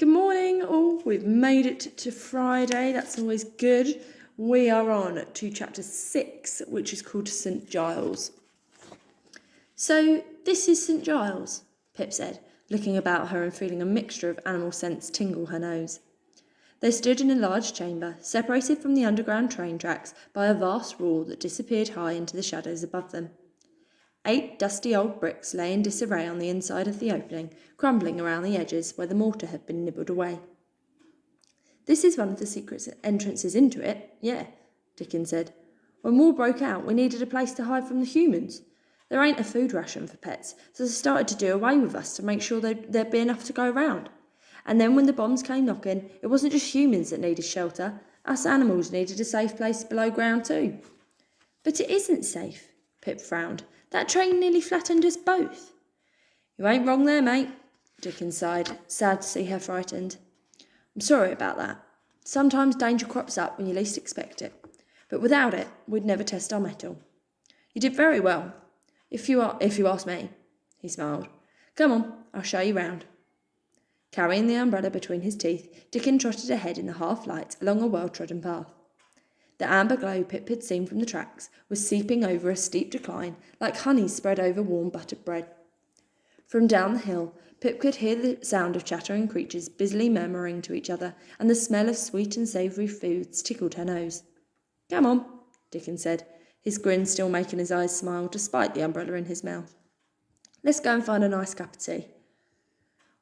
Good morning, all. We've made it to Friday. That's always good. We are on to chapter 6, which is called St. Giles. So, this is St. Giles, Pip said, looking about her and feeling a mixture of animal scents tingle her nose. They stood in a large chamber, separated from the underground train tracks by a vast wall that disappeared high into the shadows above them. 8 dusty old bricks lay in disarray on the inside of the opening, crumbling around the edges where the mortar had been nibbled away. "This is one of the secret entrances into it, yeah," Dickon said. "When war broke out, we needed a place to hide from the humans. There ain't a food ration for pets, so they started to do away with us to make sure there'd be enough to go around. And then when the bombs came knocking, it wasn't just humans that needed shelter. Us animals needed a safe place below ground too." "But it isn't safe," Pip frowned. "That train nearly flattened us both." "You ain't wrong there, mate," Dickon sighed, sad to see her frightened. "I'm sorry about that. Sometimes danger crops up when you least expect it. But without it, we'd never test our mettle. You did very well, if you ask me," he smiled. "Come on, I'll show you round." Carrying the umbrella between his teeth, Dickon trotted ahead in the half-light along a well-trodden path. The amber glow Pip had seen from the tracks was seeping over a steep decline like honey spread over warm buttered bread. From down the hill, Pip could hear the sound of chattering creatures busily murmuring to each other, and the smell of sweet and savoury foods tickled her nose. "Come on," Dickon said, his grin still making his eyes smile despite the umbrella in his mouth. "Let's go and find a nice cup of tea."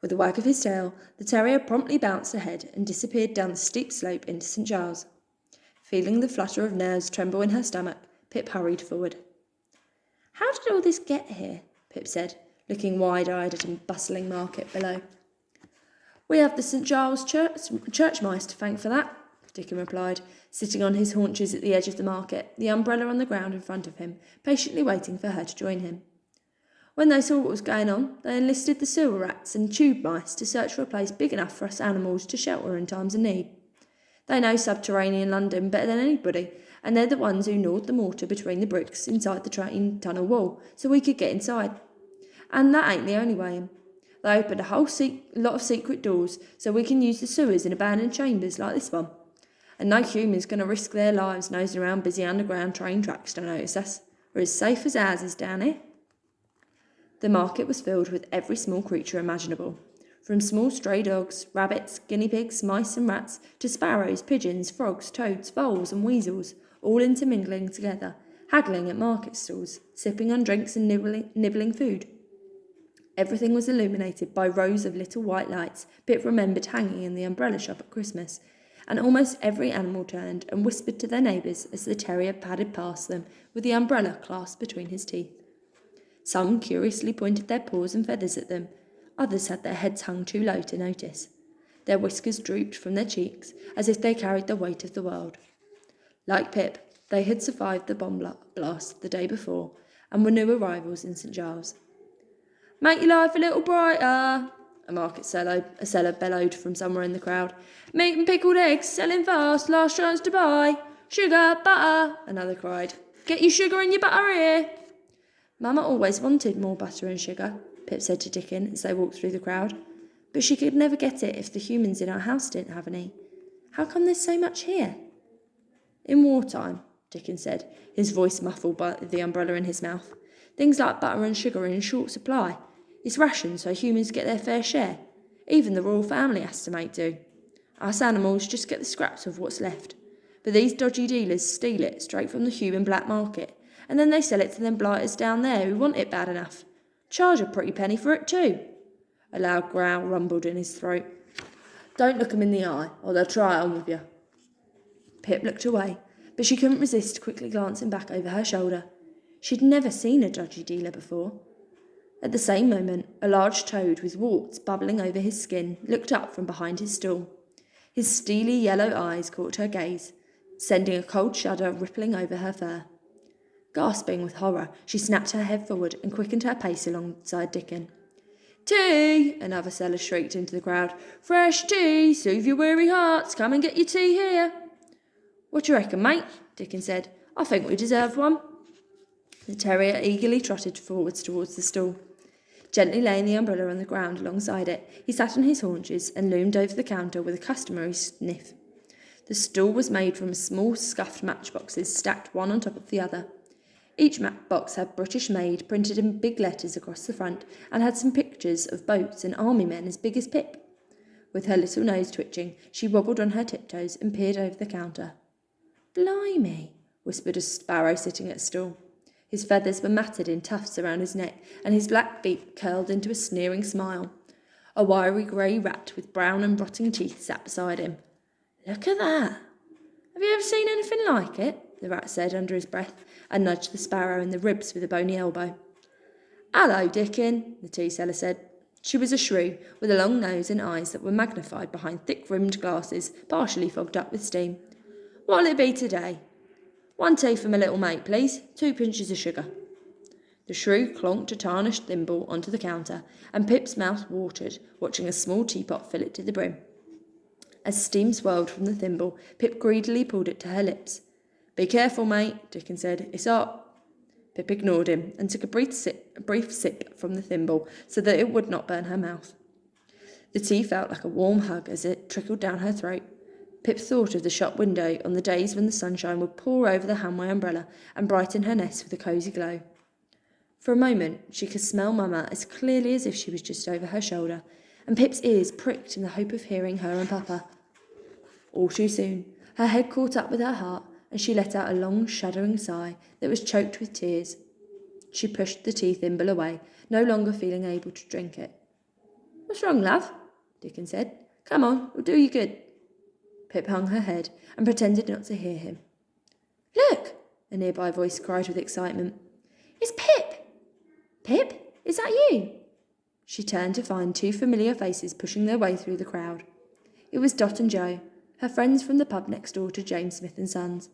With a wag of his tail, the terrier promptly bounced ahead and disappeared down the steep slope into St. Giles. Feeling the flutter of nerves tremble in her stomach, Pip hurried forward. "How did all this get here?" Pip said, looking wide-eyed at a bustling market below. "We have the St. Giles church mice to thank for that," Dickon replied, sitting on his haunches at the edge of the market, the umbrella on the ground in front of him, patiently waiting for her to join him. "When they saw what was going on, they enlisted the sewer rats and tube mice to search for a place big enough for us animals to shelter in times of need. They know subterranean London better than anybody, and they're the ones who gnawed the mortar between the bricks inside the train tunnel wall so we could get inside. And that ain't the only way in. They opened a whole lot of secret doors so we can use the sewers in abandoned chambers like this one. And no human's going to risk their lives nosing around busy underground train tracks to notice us. We're as safe as ours is down here." The market was filled with every small creature imaginable. From small stray dogs, rabbits, guinea pigs, mice and rats, to sparrows, pigeons, frogs, toads, voles and weasels, all intermingling together, haggling at market stalls, sipping on drinks and nibbling food. Everything was illuminated by rows of little white lights Pip remembered hanging in the umbrella shop at Christmas, and almost every animal turned and whispered to their neighbours as the terrier padded past them with the umbrella clasped between his teeth. Some curiously pointed their paws and feathers at them. Others had their heads hung too low to notice. Their whiskers drooped from their cheeks, as if they carried the weight of the world. Like Pip, they had survived the bomb blast the day before, and were new arrivals in St. Giles. "Make your life a little brighter," a market seller bellowed from somewhere in the crowd. "Meat and pickled eggs, selling fast, last chance to buy. Sugar, butter," another cried. "Get your sugar and your butter here." "Mama always wanted more butter and sugar," Pip said to Dickon as they walked through the crowd. "But she could never get it if the humans in our house didn't have any. How come there's so much here?" "In wartime," Dickon said, his voice muffled by the umbrella in his mouth, "things like butter and sugar are in short supply. It's rationed so humans get their fair share. Even the royal family has to make do. Us animals just get the scraps of what's left. But these dodgy dealers steal it straight from the human black market, and then they sell it to them blighters down there who want it bad enough. Charge a pretty penny for it too." A loud growl rumbled in his throat. "Don't look 'em in the eye, or they'll try it on with you." Pip looked away, but she couldn't resist quickly glancing back over her shoulder. She'd never seen a dodgy dealer before. At the same moment, a large toad with warts bubbling over his skin looked up from behind his stall. His steely yellow eyes caught her gaze, sending a cold shudder rippling over her fur. Gasping with horror, she snapped her head forward and quickened her pace alongside Dickon. "Tea!" another seller shrieked into the crowd. "Fresh tea! Soothe your weary hearts! Come and get your tea here!" "What do you reckon, mate?" Dickon said. "I think we deserve one." The terrier eagerly trotted forwards towards the stall. Gently laying the umbrella on the ground alongside it, he sat on his haunches and loomed over the counter with a customary sniff. The stool was made from small scuffed matchboxes stacked one on top of the other. Each box had British Made printed in big letters across the front and had some pictures of boats and army men as big as Pip. With her little nose twitching, she wobbled on her tiptoes and peered over the counter. "Blimey," whispered a sparrow sitting at a stool. His feathers were matted in tufts around his neck, and his black beak curled into a sneering smile. A wiry grey rat with brown and rotting teeth sat beside him. "Look at that! Have you ever seen anything like it?" the rat said under his breath, and nudged the sparrow in the ribs with a bony elbow. "Hello, Dickon," the tea seller said. She was a shrew, with a long nose and eyes that were magnified behind thick-rimmed glasses, partially fogged up with steam. "What'll it be today?" "1 tea for my little mate, please. 2 pinches of sugar." The shrew clonked a tarnished thimble onto the counter, and Pip's mouth watered, watching a small teapot fill it to the brim. As steam swirled from the thimble, Pip greedily pulled it to her lips. "Be careful, mate," Dickon said. "It's hot." Pip ignored him and took a brief sip from the thimble so that it would not burn her mouth. The tea felt like a warm hug as it trickled down her throat. Pip thought of the shop window on the days when the sunshine would pour over the Hanway umbrella and brighten her nest with a cosy glow. For a moment, she could smell Mama as clearly as if she was just over her shoulder, and Pip's ears pricked in the hope of hearing her and Papa. All too soon, her head caught up with her heart, and she let out a long, shuddering sigh that was choked with tears. She pushed the tea thimble away, no longer feeling able to drink it. "What's wrong, love?" Dickon said. "Come on, it'll do you good." Pip hung her head and pretended not to hear him. "Look!" a nearby voice cried with excitement. "It's Pip!" "Pip, is that you?" She turned to find 2 familiar faces pushing their way through the crowd. It was Dot and Joe, her friends from the pub next door to James Smith and Sons.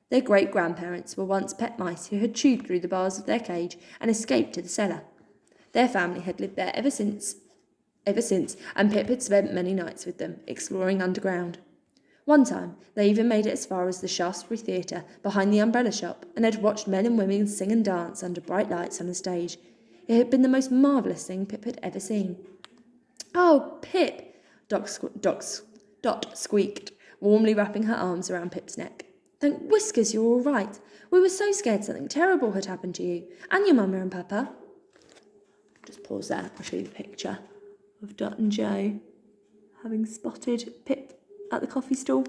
Their great-grandparents were once pet mice who had chewed through the bars of their cage and escaped to the cellar. Their family had lived there ever since, and Pip had spent many nights with them, exploring underground. One time, they even made it as far as the Shaftesbury Theatre behind the umbrella shop and had watched men and women sing and dance under bright lights on a stage. It had been the most marvellous thing Pip had ever seen. "Oh, Pip!" Dot squeaked, warmly wrapping her arms around Pip's neck. "Thank Whiskers you're all right. We were so scared something terrible had happened to you, and your Mama and Papa." Just pause there, I'll show you the picture of Dot and Joe having spotted Pip at the coffee stall.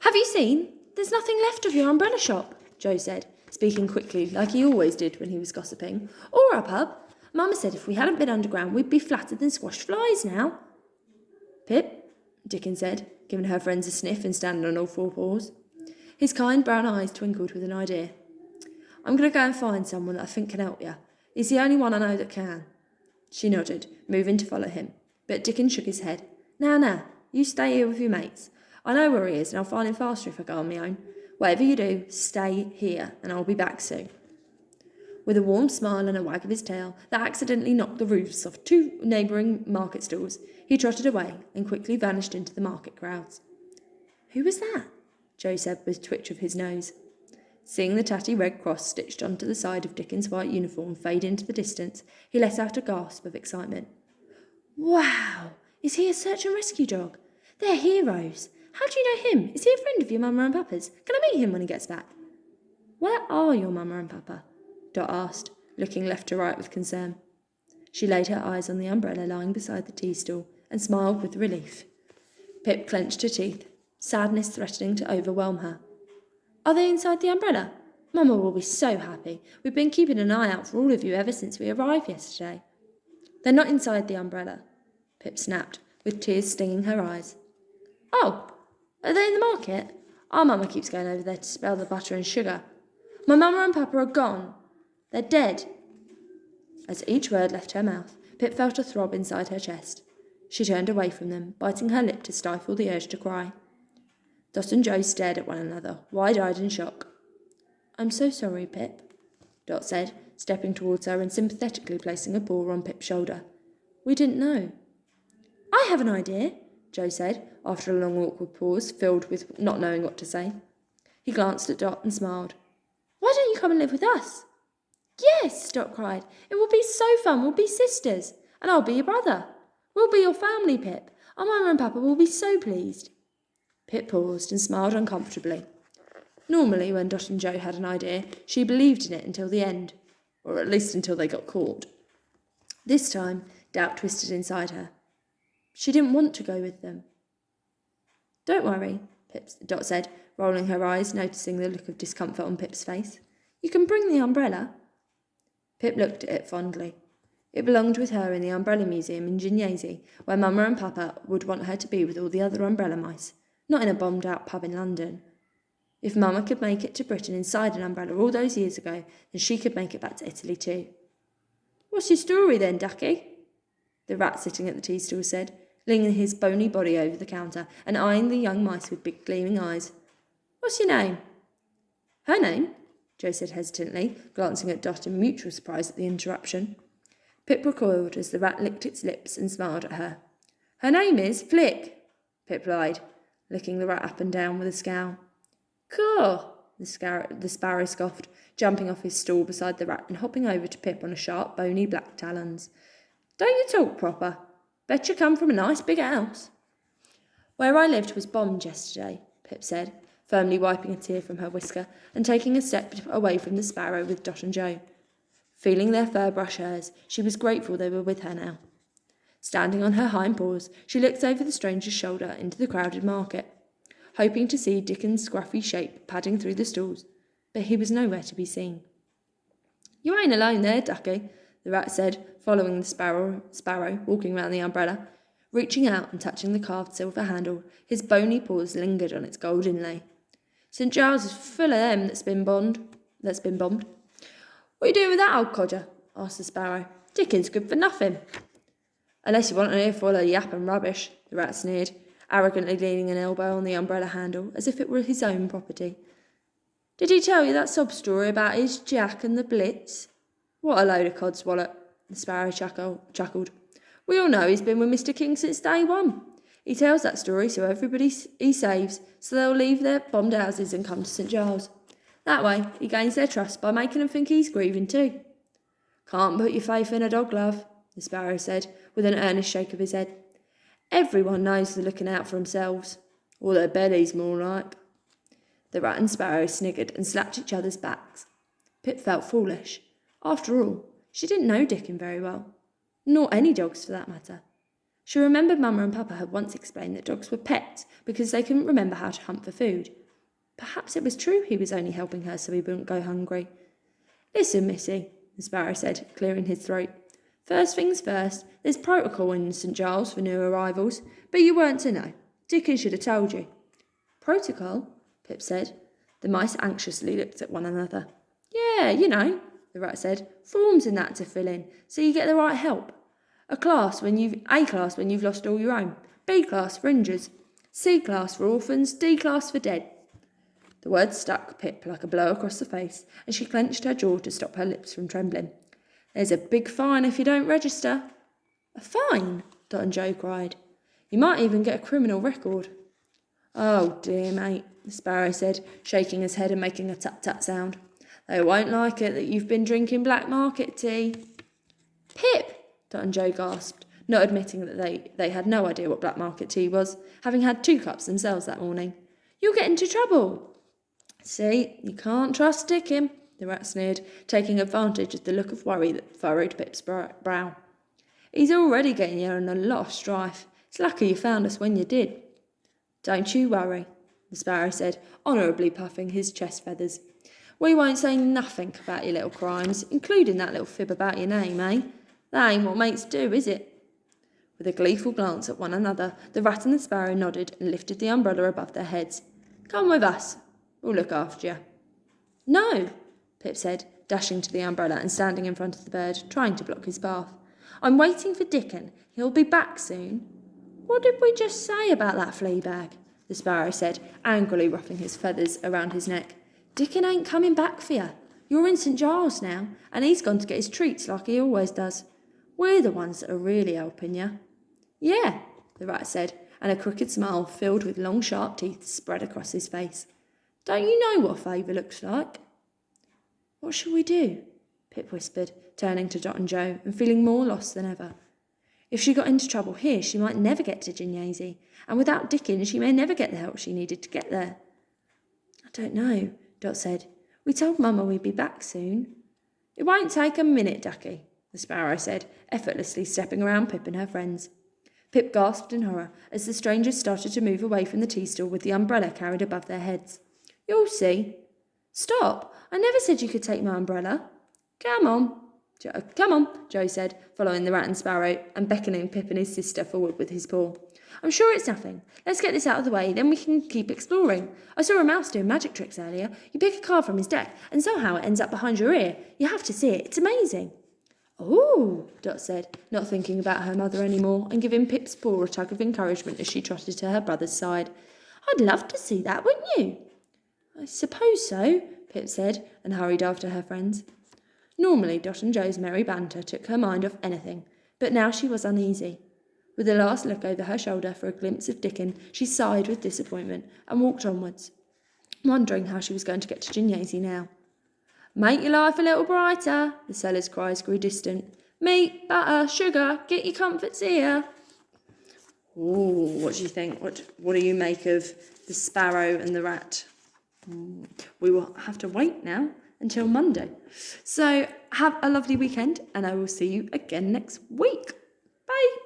"Have you seen? There's nothing left of your umbrella shop," Joe said, speaking quickly like he always did when he was gossiping. "Or our pub. Mama said if we hadn't been underground we'd be flatter than squashed flies now." "Pip," Dickon said, giving her friends a sniff and standing on all 4 paws. His kind brown eyes twinkled with an idea. "I'm going to go and find someone that I think can help you. He's the only one I know that can." She nodded, moving to follow him, but Dickon shook his head. Nah, you stay here with your mates. I know where he is, and I'll find him faster if I go on my own. Whatever you do, stay here, and I'll be back soon." With a warm smile and a wag of his tail that accidentally knocked the roofs off 2 neighbouring market stalls, he trotted away and quickly vanished into the market crowds. "Who was that?" Joe said with a twitch of his nose. Seeing the tatty red cross stitched onto the side of Dickon's white uniform fade into the distance, he let out a gasp of excitement. "Wow! Is he a search and rescue dog? They're heroes. How do you know him? Is he a friend of your Mama and Papa's? Can I meet him when he gets back?" "Where are your Mama and Papa?" Dot asked, looking left to right with concern. She laid her eyes on the umbrella lying beside the tea stool and smiled with relief. Pip clenched her teeth, sadness threatening to overwhelm her. "Are they inside the umbrella? Mama will be so happy. We've been keeping an eye out for all of you ever since we arrived yesterday." "They're not inside the umbrella," Pip snapped, with tears stinging her eyes. "Oh, are they in the market? Our Mama keeps going over there to spell the butter and sugar. My Mama and Papa are gone. They're dead." As each word left her mouth, Pip felt a throb inside her chest. She turned away from them, biting her lip to stifle the urge to cry. Dot and Joe stared at one another, wide-eyed in shock. "I'm so sorry, Pip," Dot said, stepping towards her and sympathetically placing a paw on Pip's shoulder. "We didn't know." "I have an idea," Joe said, after a long awkward pause, filled with not knowing what to say. He glanced at Dot and smiled. "Why don't you come and live with us?" Yes, Dot cried. It will be so fun. We'll be sisters. And I'll be your brother. We'll be your family, Pip. Our Mama and Papa will be so pleased. Pip paused and smiled uncomfortably. Normally, when Dot and Joe had an idea, she believed in it until the end, or at least until they got caught. This time, doubt twisted inside her. She didn't want to go with them. Don't worry, Dot said, rolling her eyes, noticing the look of discomfort on Pip's face. You can bring the umbrella. Pip looked at it fondly. It belonged with her in the Umbrella Museum in Gymnase, where Mama and Papa would want her to be with all the other umbrella mice, not in a bombed-out pub in London. If Mama could make it to Britain inside an umbrella all those years ago, then she could make it back to Italy too. What's your story then, Ducky? The rat sitting at the tea stool said, leaning his bony body over the counter and eyeing the young mice with big gleaming eyes. What's your name? Her name? Joe said hesitantly, glancing at Dot in mutual surprise at the interruption. Pip recoiled as the rat licked its lips and smiled at her. Her name is Flick, Pip lied, licking the rat up and down with a scowl. Cool, the sparrow scoffed, jumping off his stool beside the rat and hopping over to Pip on a sharp, bony black talons. Don't you talk proper? Bet you come from a nice big house. Where I lived was bombed yesterday, Pip said, firmly wiping a tear from her whisker and taking a step away from the sparrow with Dot and Joe. Feeling their fur brush hers, she was grateful they were with her now. Standing on her hind paws, she looked over the stranger's shoulder into the crowded market, hoping to see Dickon's scruffy shape padding through the stalls, but he was nowhere to be seen. You ain't alone there, Ducky, the rat said, following the sparrow walking round the umbrella. Reaching out and touching the carved silver handle, his bony paws lingered on its gold inlay. St. Giles is full of them that's been bombed. What are you doing with that, old codger? Asked the sparrow. Dickon's good for nothing. Unless you want an earful of yap and rubbish, the rat sneered, arrogantly leaning an elbow on the umbrella handle as if it were his own property. Did he tell you that sob story about his Jack and the Blitz? What a load of codswallop, the sparrow chuckled. We all know he's been with Mr. King since day one. He tells that story so everybody he saves, so they'll leave their bombed houses and come to St. Giles. That way, he gains their trust by making them think he's grieving too. Can't put your faith in a dog, love, the sparrow said, with an earnest shake of his head. Everyone knows they're looking out for themselves, or their bellies more like. The rat and sparrow sniggered and slapped each other's backs. Pip felt foolish. After all, she didn't know Dickon very well, nor any dogs for that matter. She remembered Mama and Papa had once explained that dogs were pets because they couldn't remember how to hunt for food. Perhaps it was true he was only helping her so he wouldn't go hungry. Listen, Missy, the sparrow said, clearing his throat. First things first, there's protocol in St. Giles for new arrivals, but you weren't to know. Dickon should have told you. Protocol? Pip said. The mice anxiously looked at one another. Yeah, you know, the rat said. Forms and that to fill in, so you get the right help. A class when you've lost all your own. B class for injures. C class for orphans. D class for dead. The words stuck Pip like a blow across the face, and she clenched her jaw to stop her lips from trembling. There's a big fine if you don't register. A fine? Dot and Joe cried. You might even get a criminal record. Oh dear, mate, the sparrow said, shaking his head and making a tut-tut sound. They won't like it that you've been drinking black market tea. Pip! Dot and Joe gasped, not admitting that they had no idea what black market tea was, having had 2 cups themselves that morning. You'll get into trouble. See, you can't trust Dickon, the rat sneered, taking advantage of the look of worry that furrowed Pip's brow. He's already getting you in a lot of strife. It's lucky you found us when you did. Don't you worry, the sparrow said, honourably puffing his chest feathers. We won't say nothing about your little crimes, including that little fib about your name, eh? That ain't what mates do, is it? With a gleeful glance at one another, the rat and the sparrow nodded and lifted the umbrella above their heads. Come with us. We'll look after you. No, Pip said, dashing to the umbrella and standing in front of the bird, trying to block his path. I'm waiting for Dickon. He'll be back soon. What did we just say about that flea bag? The sparrow said, angrily ruffling his feathers around his neck. Dickon ain't coming back for you. You're in St. Giles now, and he's gone to get his treats like he always does. We're the ones that are really helping you. Yeah, the rat said, and a crooked smile filled with long sharp teeth spread across his face. Don't you know what favour looks like? What shall we do? Pip whispered, turning to Dot and Joe and feeling more lost than ever. If she got into trouble here, she might never get to Gymnasium, and without Dickon, she may never get the help she needed to get there. I don't know, Dot said. We told Mama we'd be back soon. It won't take a minute, Ducky, the sparrow said, effortlessly stepping around Pip and her friends. Pip gasped in horror as the strangers started to move away from the tea stall with the umbrella carried above their heads. You'll see. Stop! I never said you could take my umbrella. Come on, Joe said, following the rat and sparrow and beckoning Pip and his sister forward with his paw. I'm sure it's nothing. Let's get this out of the way, then we can keep exploring. I saw a mouse doing magic tricks earlier. You pick a card from his deck, and somehow it ends up behind your ear. You have to see it. It's amazing. Oh, Dot said, not thinking about her mother anymore, and giving Pip's paw a tug of encouragement as she trotted to her brother's side. I'd love to see that, wouldn't you? I suppose so, Pip said, and hurried after her friends. Normally, Dot and Joe's merry banter took her mind off anything, but now she was uneasy. With a last look over her shoulder for a glimpse of Dickon, she sighed with disappointment and walked onwards, wondering how she was going to get to Gymnasium now. Make your life a little brighter, the seller's cries grew distant. Meat, butter, sugar, get your comforts here. Ooh, what do you think? What do you make of the sparrow and the rat? We will have to wait now until Monday. So have a lovely weekend, and I will see you again next week. Bye.